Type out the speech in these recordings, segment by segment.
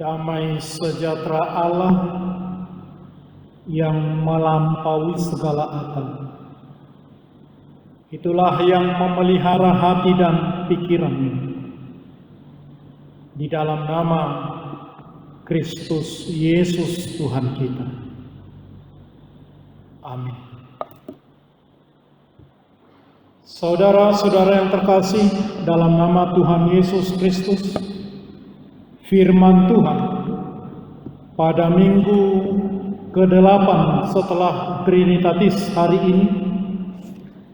Damai sejahtera Allah yang melampaui segala akal, itulah yang memelihara hati dan pikiranmu. Di dalam nama Kristus Yesus Tuhan kita. Amin. Saudara-saudara yang terkasih, dalam nama Tuhan Yesus Kristus, firman Tuhan pada minggu ke-8 setelah Trinitatis hari ini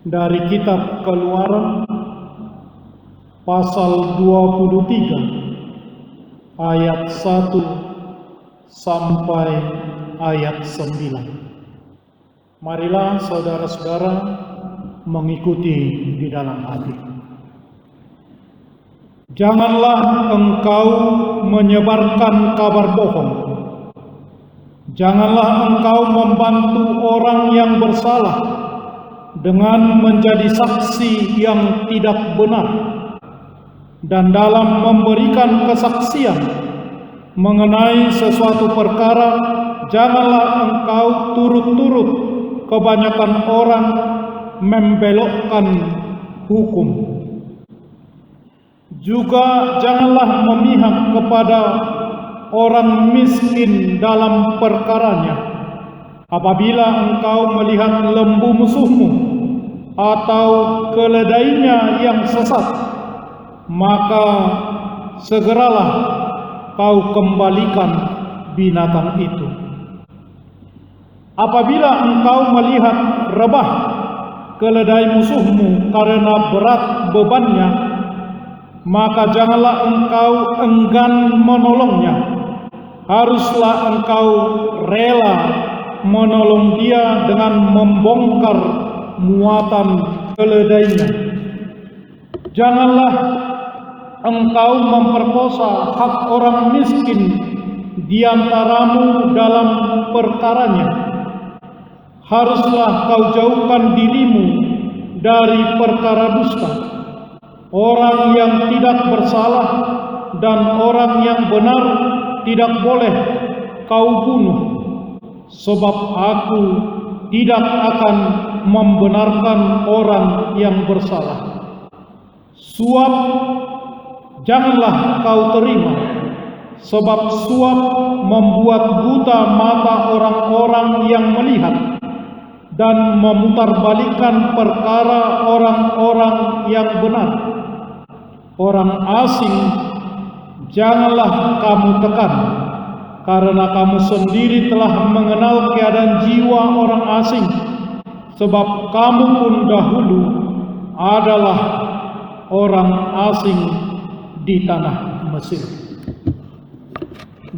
dari kitab Keluaran pasal 23 ayat 1 sampai ayat 9. Marilah saudara-saudara mengikuti di dalam hati. Janganlah engkau menyebarkan kabar bohong. Janganlah engkau membantu orang yang bersalah dengan menjadi saksi yang tidak benar. Dan dalam memberikan kesaksian mengenai sesuatu perkara, janganlah engkau turut-turut kebanyakan orang membelokkan hukum. Juga janganlah memihak kepada orang miskin dalam perkaranya. Apabila engkau melihat lembu musuhmu atau keledainya yang sesat, maka segeralah kau kembalikan binatang itu. Apabila engkau melihat rebah keledai musuhmu karena berat bebannya, maka janganlah engkau enggan menolongnya. Haruslah engkau rela menolong dia dengan membongkar muatan keledainya. Janganlah engkau memperkosa hak orang miskin di antaramu dalam perkaranya. Haruslah kau jauhkan dirimu dari perkara dusta. Orang yang tidak bersalah dan orang yang benar tidak boleh kau bunuh, sebab aku tidak akan membenarkan orang yang bersalah. Suap janganlah kau terima, sebab suap membuat buta mata orang-orang yang melihat dan memutarbalikkan perkara orang-orang yang benar. Orang asing janganlah kamu tekan, karena kamu sendiri telah mengenal keadaan jiwa orang asing, sebab kamu pun dahulu adalah orang asing di tanah Mesir.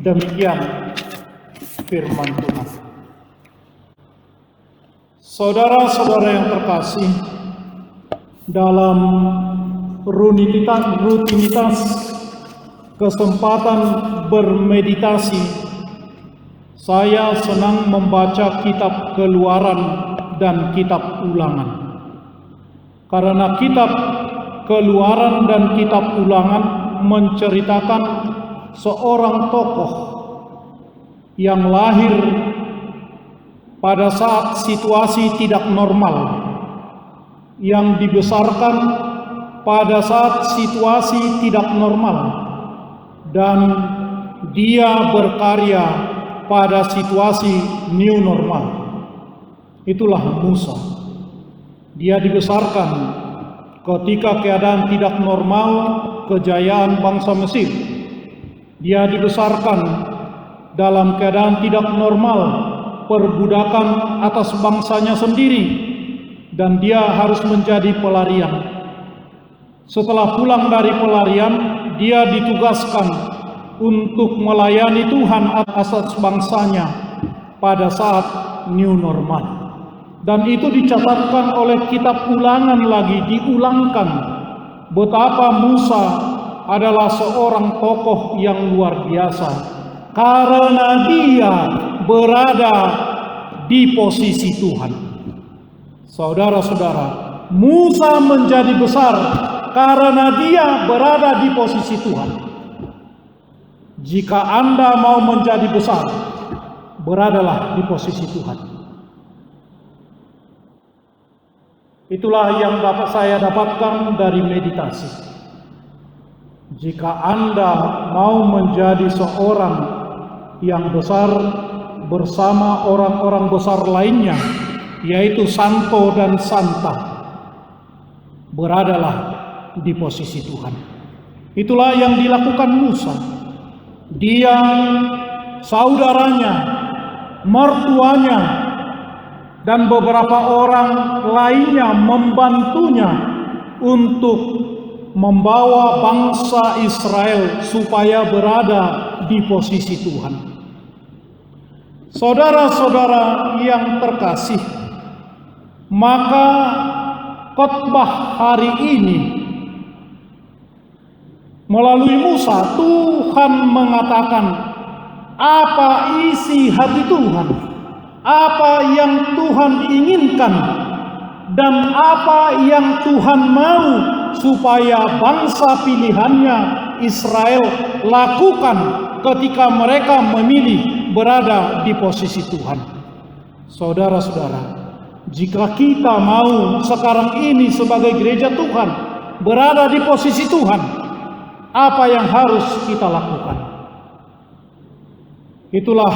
Demikian firman Tuhan. Saudara-saudara yang terkasih, dalam rutinitas kesempatan bermeditasi, saya senang membaca kitab Keluaran dan kitab Ulangan. Karena kitab Keluaran dan kitab Ulangan menceritakan seorang tokoh yang lahir pada saat situasi tidak normal, yang dibesarkan pada saat situasi tidak normal, dan dia berkarya pada situasi new normal. Itulah Musa. Dia dibesarkan ketika keadaan tidak normal, kejayaan bangsa Mesir. Dia dibesarkan dalam keadaan tidak normal, perbudakan atas bangsanya sendiri, dan dia harus menjadi pelarian. Setelah pulang dari pelarian, dia ditugaskan untuk melayani Tuhan atas bangsanya pada saat new normal. Dan itu dicatatkan oleh kitab Ulangan lagi, diulangkan betapa Musa adalah seorang tokoh yang luar biasa, karena dia berada di posisi Tuhan. Saudara-saudara, Musa menjadi besar karena dia berada di posisi Tuhan. Jika Anda mau menjadi besar, beradalah di posisi Tuhan. Itulah yang dapat saya dapatkan dari meditasi. Jika Anda mau menjadi seorang yang besar bersama orang-orang besar lainnya, yaitu santo dan santa, beradalah di posisi Tuhan. Itulah yang dilakukan Musa. Dia, saudaranya, mertuanya, dan beberapa orang lainnya membantunya untuk membawa bangsa Israel supaya berada di posisi Tuhan. Saudara-saudara yang terkasih, maka khotbah hari ini melalui Musa, Tuhan mengatakan apa isi hati Tuhan, apa yang Tuhan inginkan, dan apa yang Tuhan mau supaya bangsa pilihannya Israel lakukan ketika mereka memilih berada di posisi Tuhan. Saudara-saudara, jika kita mau sekarang ini sebagai gereja Tuhan berada di posisi Tuhan, apa yang harus kita lakukan? Itulah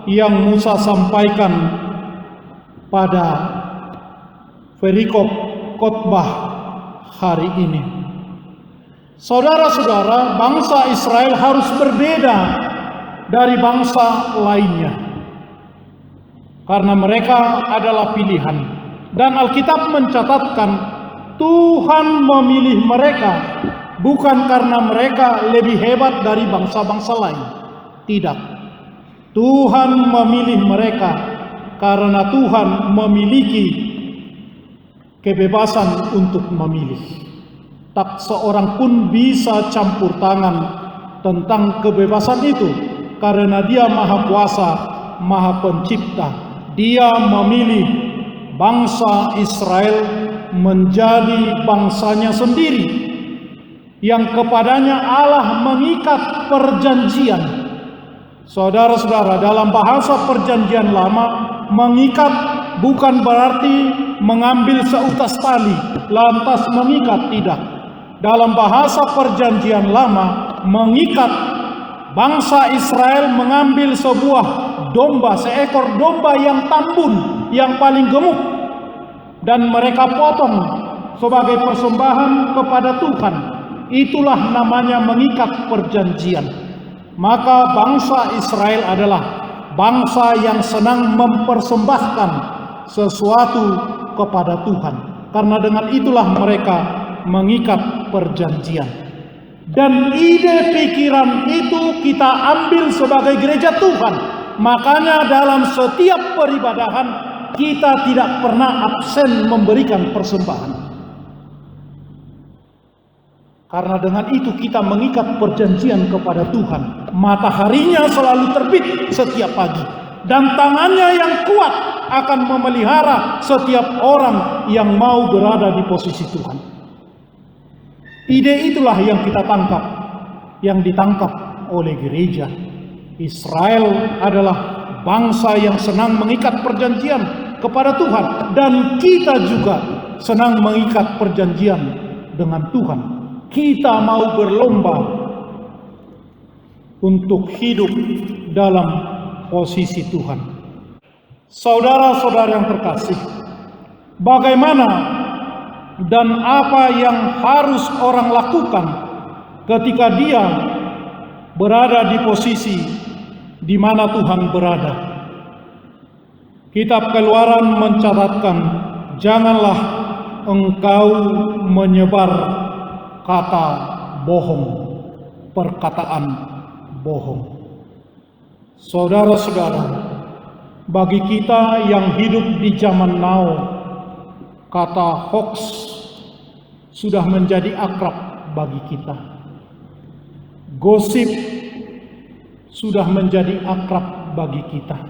yang Musa sampaikan pada perikop khotbah hari ini. Saudara-saudara, bangsa Israel harus berbeda dari bangsa lainnya karena mereka adalah pilihan, dan Alkitab mencatatkan Tuhan memilih mereka bukan karena mereka lebih hebat dari bangsa-bangsa lain. Tidak. Tuhan memilih mereka karena Tuhan memiliki kebebasan untuk memilih. Tak seorang pun bisa campur tangan tentang kebebasan itu karena Dia Maha Kuasa, Maha Pencipta. Dia memilih bangsa Israel menjadi bangsanya sendiri, yang kepadanya Allah mengikat perjanjian. Saudara-saudara, dalam bahasa perjanjian lama, mengikat bukan berarti mengambil seutas tali lantas mengikat, tidak. Dalam bahasa perjanjian lama, mengikat, bangsa Israel mengambil sebuah domba, seekor domba yang tambun, yang paling gemuk, dan mereka potong sebagai persembahan kepada Tuhan. Itulah namanya mengikat perjanjian. Maka bangsa Israel adalah bangsa yang senang mempersembahkan sesuatu kepada Tuhan. Karena dengan itulah mereka mengikat perjanjian. Dan ide pikiran itu kita ambil sebagai gereja Tuhan. Makanya dalam setiap peribadahan kita tidak pernah absen memberikan persembahan. Karena dengan itu kita mengikat perjanjian kepada Tuhan. Mataharinya selalu terbit setiap pagi, dan tangannya yang kuat akan memelihara setiap orang yang mau berada di posisi Tuhan. Ide itulah yang kita tangkap, yang ditangkap oleh gereja. Israel adalah bangsa yang senang mengikat perjanjian kepada Tuhan, dan kita juga senang mengikat perjanjian dengan Tuhan. Kita mau berlomba untuk hidup dalam posisi Tuhan. Saudara-saudara yang terkasih, bagaimana dan apa yang harus orang lakukan ketika dia berada di posisi di mana Tuhan berada? Kitab Keluaran mencatatkan, janganlah engkau menyebar kata bohong, perkataan bohong. Saudara-saudara, bagi kita yang hidup di zaman now, kata hoax sudah menjadi akrab bagi kita. Gosip sudah menjadi akrab bagi kita.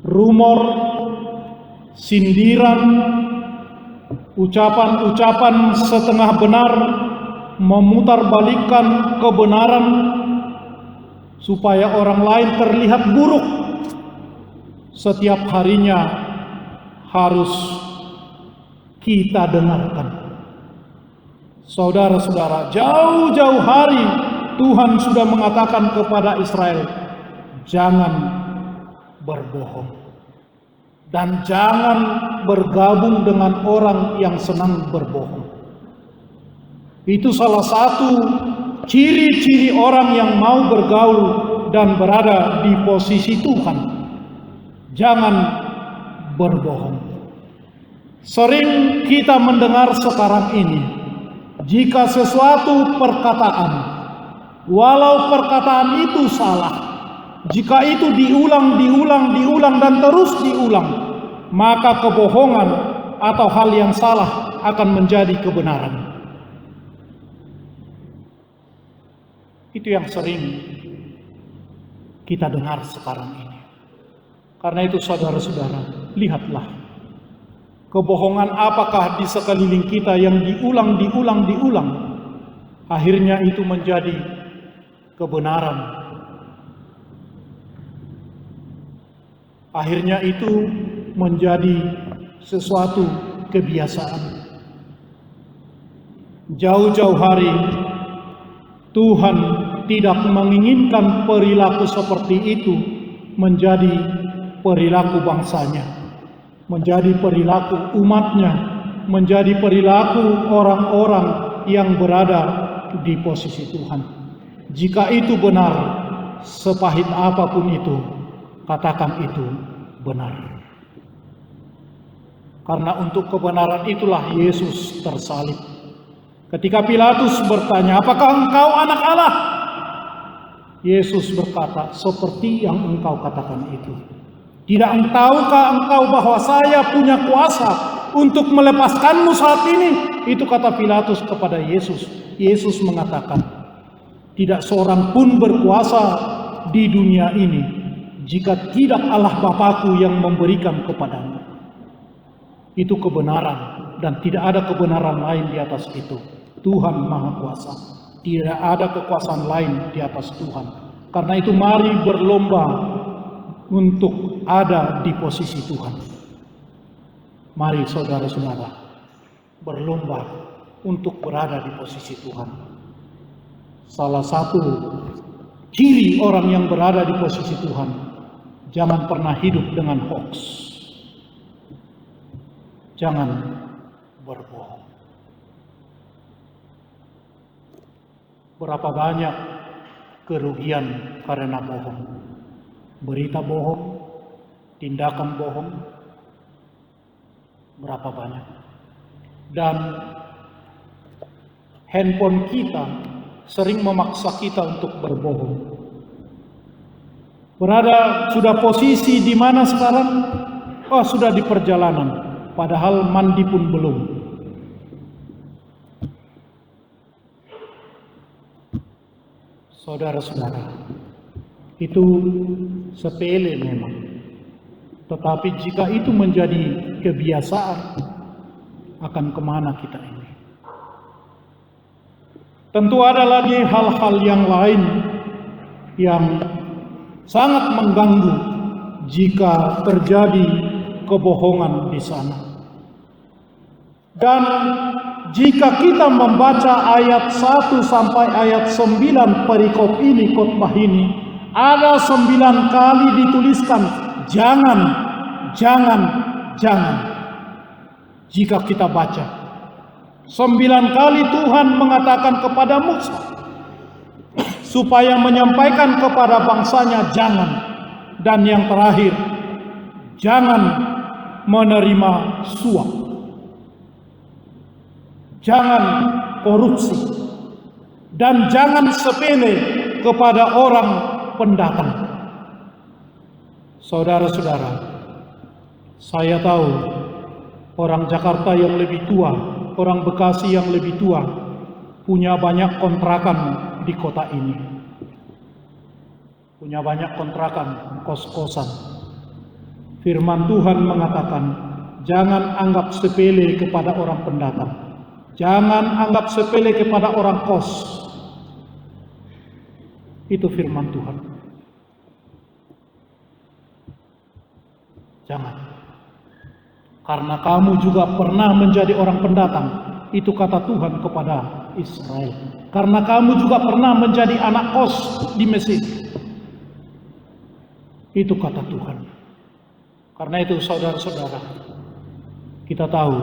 Rumor, sindiran, ucapan-ucapan setengah benar, memutarbalikkan kebenaran, supaya orang lain terlihat buruk, setiap harinya harus kita dengarkan. Saudara-saudara, jauh-jauh hari Tuhan sudah mengatakan kepada Israel, jangan berbohong dan jangan bergabung dengan orang yang senang berbohong. Itu salah satu ciri-ciri orang yang mau bergaul dan berada di posisi Tuhan. Jangan berbohong. Sering kita mendengar sekarang ini, jika sesuatu perkataan, walau perkataan itu salah, jika itu diulang dan terus diulang, maka kebohongan atau hal yang salah akan menjadi kebenaran. Itu yang sering kita dengar sekarang ini. Karena itu saudara-saudara, lihatlah kebohongan apakah di sekeliling kita yang diulang, akhirnya itu menjadi kebenaran. Akhirnya itu menjadi sesuatu kebiasaan. Jauh-jauh hari Tuhan tidak menginginkan perilaku seperti itu menjadi perilaku bangsanya, menjadi perilaku umatnya, menjadi perilaku orang-orang yang berada di posisi Tuhan. Jika itu benar, sepahit apapun itu, katakan itu benar. Karena untuk kebenaran itulah Yesus tersalib. Ketika Pilatus bertanya, apakah engkau anak Allah? Yesus berkata, seperti yang engkau katakan itu. Tidak tahukah engkau bahwa saya punya kuasa untuk melepaskanmu saat ini? Itu kata Pilatus kepada Yesus. Yesus mengatakan, tidak seorang pun berkuasa di dunia ini jika tidak Allah Bapakku yang memberikan kepadamu. Itu kebenaran dan tidak ada kebenaran lain di atas itu. Tuhan Maha Kuasa. Tidak ada kekuasaan lain di atas Tuhan. Karena itu mari berlomba untuk ada di posisi Tuhan. Mari saudara-saudara berlomba untuk berada di posisi Tuhan. Salah satu ciri orang yang berada di posisi Tuhan, jangan pernah hidup dengan hoax. Jangan berbohong. Berapa banyak kerugian karena bohong. Berita bohong, tindakan bohong, berapa banyak. Dan handphone kita sering memaksa kita untuk berbohong. Berada sudah posisi di mana sekarang? Oh, sudah di perjalanan, padahal mandi pun belum. Saudara-saudara, itu sepele memang. Tetapi jika itu menjadi kebiasaan, akan kemana kita ini? Tentu ada lagi hal-hal yang lain yang sangat mengganggu jika terjadi kebohongan di sana. Dan jika kita membaca ayat 1 sampai ayat 9 perikop ini, khotbah ini, ada 9 kali dituliskan jangan, jangan, jangan. Jika kita baca 9 kali Tuhan mengatakan kepada Musa supaya menyampaikan kepada bangsanya jangan. Dan yang terakhir, jangan menerima suap. Jangan korupsi. Dan jangan sepele kepada orang pendatang. Saudara-saudara, saya tahu orang Jakarta yang lebih tua, orang Bekasi yang lebih tua, punya banyak kontrakan di kota ini. Punya banyak kontrakan, kos-kosan. Firman Tuhan mengatakan, jangan anggap sepele kepada orang pendatang. Jangan anggap sepele kepada orang kos. Itu firman Tuhan. Jangan. Karena kamu juga pernah menjadi orang pendatang. Itu kata Tuhan kepada Israel. Karena kamu juga pernah menjadi anak kos di Mesir. Itu kata Tuhan. Karena itu saudara-saudara, kita tahu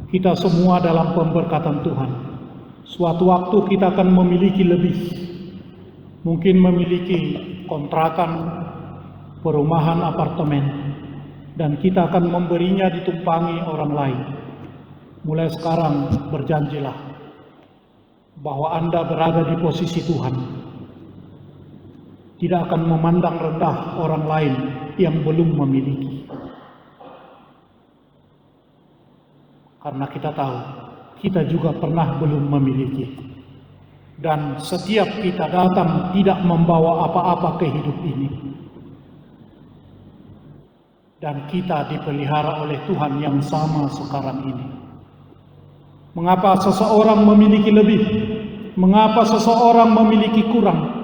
kita semua dalam pemberkatan Tuhan. Suatu waktu kita akan memiliki lebih. Mungkin memiliki kontrakan, perumahan, apartemen. Dan kita akan memberinya ditumpangi orang lain. Mulai sekarang berjanjilah bahwa Anda berada di posisi Tuhan. Tidak akan memandang rendah orang lain yang belum memiliki. Karena kita tahu, kita juga pernah belum memiliki. Dan setiap kita datang tidak membawa apa-apa ke hidup ini. Dan kita dipelihara oleh Tuhan yang sama sekarang ini. Mengapa seseorang memiliki lebih? Mengapa seseorang memiliki kurang?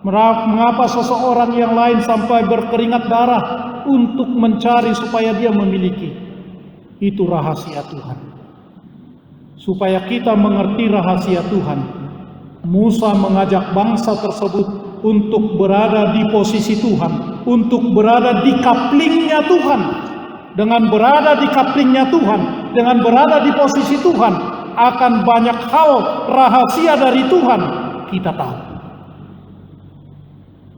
Mengapa seseorang yang lain sampai berkeringat darah untuk mencari supaya dia memiliki? Itu rahasia Tuhan. Supaya kita mengerti rahasia Tuhan, Musa mengajak bangsa tersebut untuk berada di posisi Tuhan, untuk berada di kaplingnya Tuhan. Dengan berada di kaplingnya Tuhan, dengan berada di posisi Tuhan, akan banyak hal rahasia dari Tuhan kita tahu.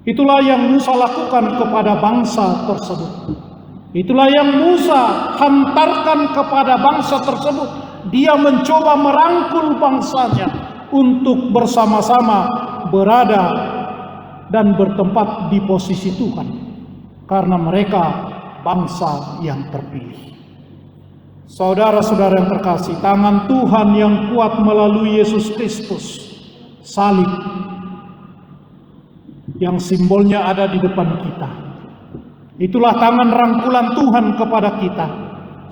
Itulah yang Musa lakukan kepada bangsa tersebut. Itulah yang Musa hantarkan kepada bangsa tersebut. Dia mencoba merangkul bangsanya untuk bersama-sama berada dan bertempat di posisi Tuhan. Karena mereka bangsa yang terpilih. Saudara-saudara yang terkasih, tangan Tuhan yang kuat melalui Yesus Kristus, salib, yang simbolnya ada di depan kita. Itulah tangan rangkulan Tuhan kepada kita.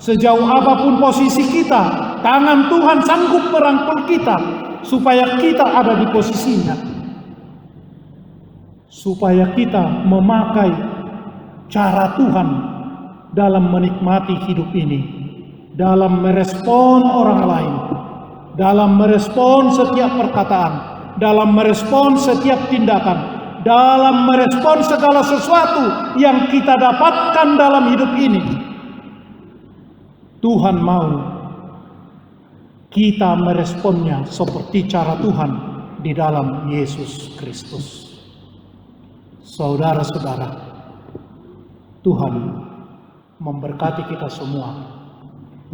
Sejauh apapun posisi kita, tangan Tuhan sanggup merangkul kita, supaya kita ada di posisinya. Supaya kita memakai cara Tuhan dalam menikmati hidup ini, dalam merespon orang lain, dalam merespon setiap perkataan, dalam merespon setiap tindakan, dalam merespon segala sesuatu yang kita dapatkan dalam hidup ini. Tuhan mau kita meresponnya seperti cara Tuhan di dalam Yesus Kristus. Saudara-saudara, Tuhan memberkati kita semua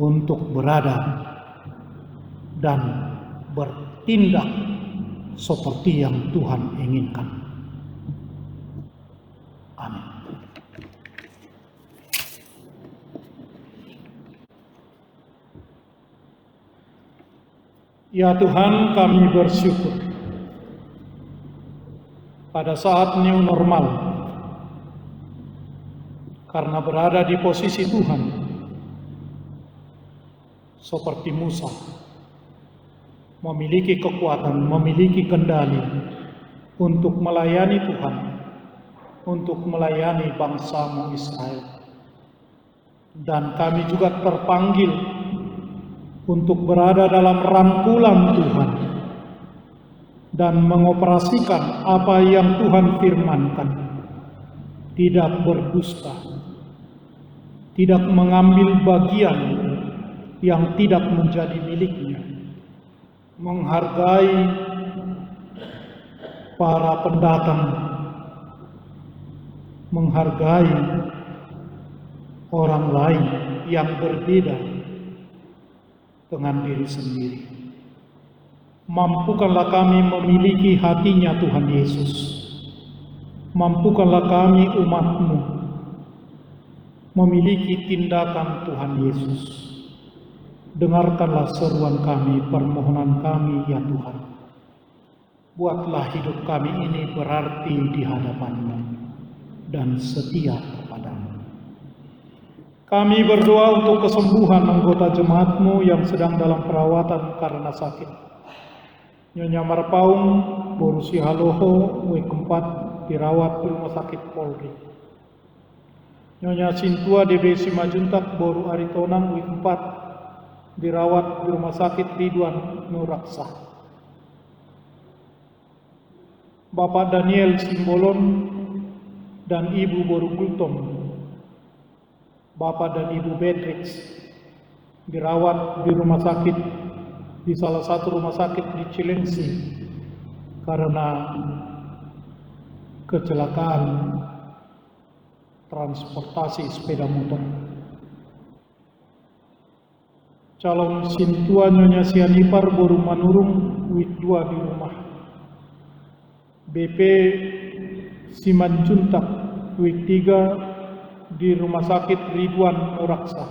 untuk berada dan bertindak seperti yang Tuhan inginkan. Amin. Ya Tuhan, kami bersyukur pada saat new normal, karena berada di posisi Tuhan seperti Musa, memiliki kekuatan, memiliki kendali untuk melayani Tuhan, untuk melayani bangsa-Mu Israel. Dan kami juga terpanggil untuk berada dalam rangkulan Tuhan dan mengoperasikan apa yang Tuhan firmankan. Tidak berdusta, tidak mengambil bagian yang tidak menjadi miliknya, menghargai para pendatang, menghargai orang lain yang berbeda dengan diri sendiri. Mampukanlah kami memiliki hatinya Tuhan Yesus. Mampukanlah kami umat-Mu memiliki tindakan Tuhan Yesus. Dengarkanlah seruan kami, permohonan kami ya Tuhan. Buatlah hidup kami ini berarti di hadapan-Mu dan setia kepada-Mu. Kami berdoa untuk kesembuhan anggota jemaat-Mu yang sedang dalam perawatan karena sakit. Nyonya Marpaung boru si Haloho W4 dirawat di Rumah Sakit Polri. Nyonya Sintua DB Simajuntak boru Aritonang W4 dirawat di Rumah Sakit Ridwan Nuraksa. Bapak Daniel Simbolon dan Ibu Boru Gultom, Bapak dan Ibu Beatrix dirawat di rumah sakit, di salah satu rumah sakit di Cilengsi karena kecelakaan transportasi sepeda motor. Calon Sintua Nyonya Sianipar boru manurung W2 di rumah. BP Simanjuntak W3 di Rumah Sakit Ridwan Nuraksa.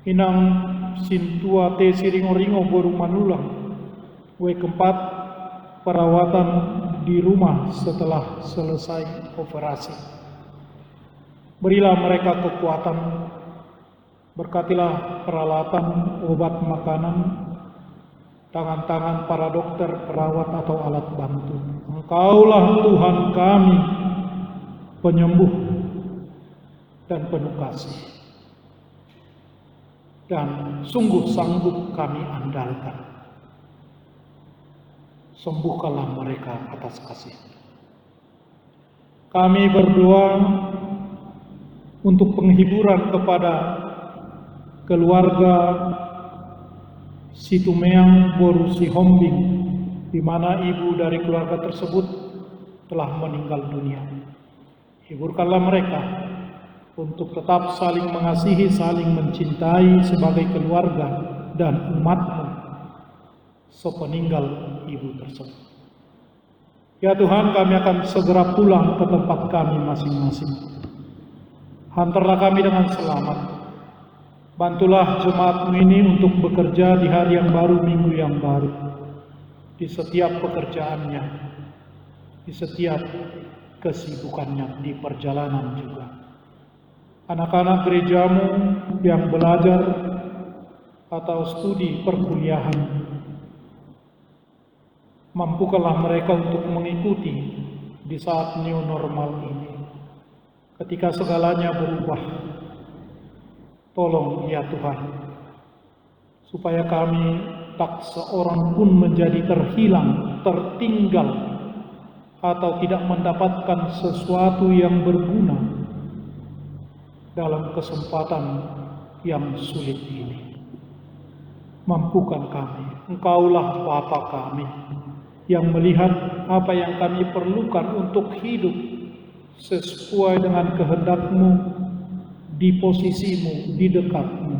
Inang Sintua T Siringo-ringo boru manulang W4 perawatan di rumah setelah selesai operasi. Berilah mereka kekuatan, berkatilah peralatan, obat, makanan, tangan-tangan para dokter, perawat atau alat bantu. Engkaulah Tuhan kami, penyembuh dan penuh kasih. Dan sungguh sanggup kami andalkan. Sembuhkanlah mereka atas kasih. Kami berdoa untuk penghiburan kepada keluarga Situmeang boru Sihombing, di mana ibu dari keluarga tersebut telah meninggal dunia. Hiburkanlah mereka untuk tetap saling mengasihi, saling mencintai sebagai keluarga dan umat-Mu sepeninggal ibu tersebut. Ya Tuhan, kami akan segera pulang ke tempat kami masing-masing. Hantarlah kami dengan selamat. Bantulah jemaat-Mu ini untuk bekerja di hari yang baru, minggu yang baru, di setiap pekerjaannya, di setiap kesibukannya, di perjalanan juga. Anak-anak gereja-Mu yang belajar atau studi perkuliahan, mampukanlah mereka untuk mengikuti di saat new normal ini. Ketika segalanya berubah, tolong ya Tuhan, supaya kami tak seorang pun menjadi terhilang, tertinggal, atau tidak mendapatkan sesuatu yang berguna dalam kesempatan yang sulit ini. Mampukan kami, Engkaulah Bapa kami, yang melihat apa yang kami perlukan untuk hidup sesuai dengan kehendak-Mu, di posisi-Mu, di dekat-Mu,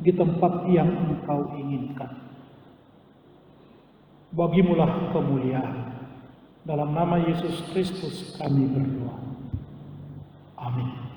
di tempat yang Engkau inginkan. Bagi-Mulah kemuliaan. Dalam nama Yesus Kristus kami berdoa. Amin.